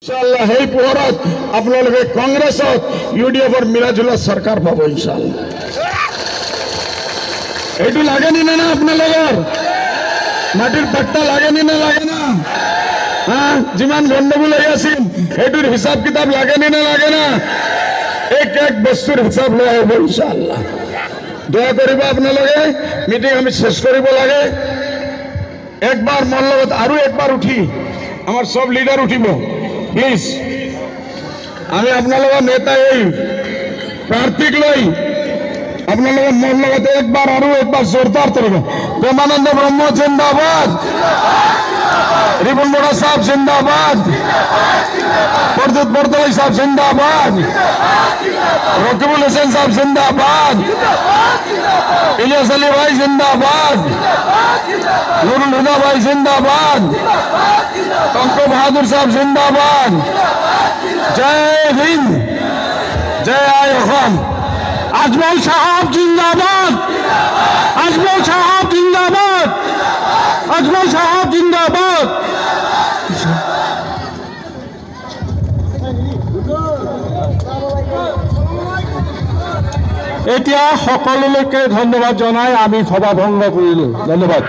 ইনশাআল্লাহ এই পোহৰত আপোনালোকে কংগ্ৰেছত ইউডিএফৰ মিলাজুলা চৰকাৰ পাব ইনশাআল্লাহ। এইটো লাগে নি না আপোনালোকৰ মাটিৰ পাট্টা লাগে নি না লাগে না যিমান গণ্ডগোল হৈ আছিল এইটোৰ হিচাপ কিতাপ লাগে নি না লাগে না এক এক বস্তুৰ হিচাপ লৈ আহিব ইনশাআল্লাহ। দয়া কৰিব আপোনালোকে মিটিং আমি শেষ কৰিব লাগে। একবাৰ মোৰ লগত আৰু একবাৰ উঠি আমাৰ সব লিডাৰ উঠিব প্লিজ। আমি আপোনালোকৰ নেতা এই প্ৰাৰ্থীক লৈ আপোনালোকে মোৰ লগতে একবাৰ আৰু একবাৰ জোৰদাৰ কৰিব। প্ৰেমানন্দ ব্ৰহ্ম জিন্দাবাদ, রিপন বড়া সাহেব জিন্দাবাদ, প্রদ্যুৎ বরদলৈ সাহেব জিন্দাবাদ, রকিবুল হোসেন সাহেব জিন্দাবাদ, ইলিয়াস আলী ভাই জিন্দাবাদ, নুরুল হুদা ভাই জিন্দাবাদ, টঙ্ক বাহাদুর সাহেব জিন্দাবাদ। জয় হিন্দ, জয় আইয়ুব। আজমল সাহেব জিন্দাবাদ, আজমল সাহেব জিন্দাবাদ, আজমল সাহেব জিন্দাবাদ। এতিয়া সকলোকে ধন্যবাদ জনাই আমি সভা ভংগ কৰিলো। ধন্যবাদ।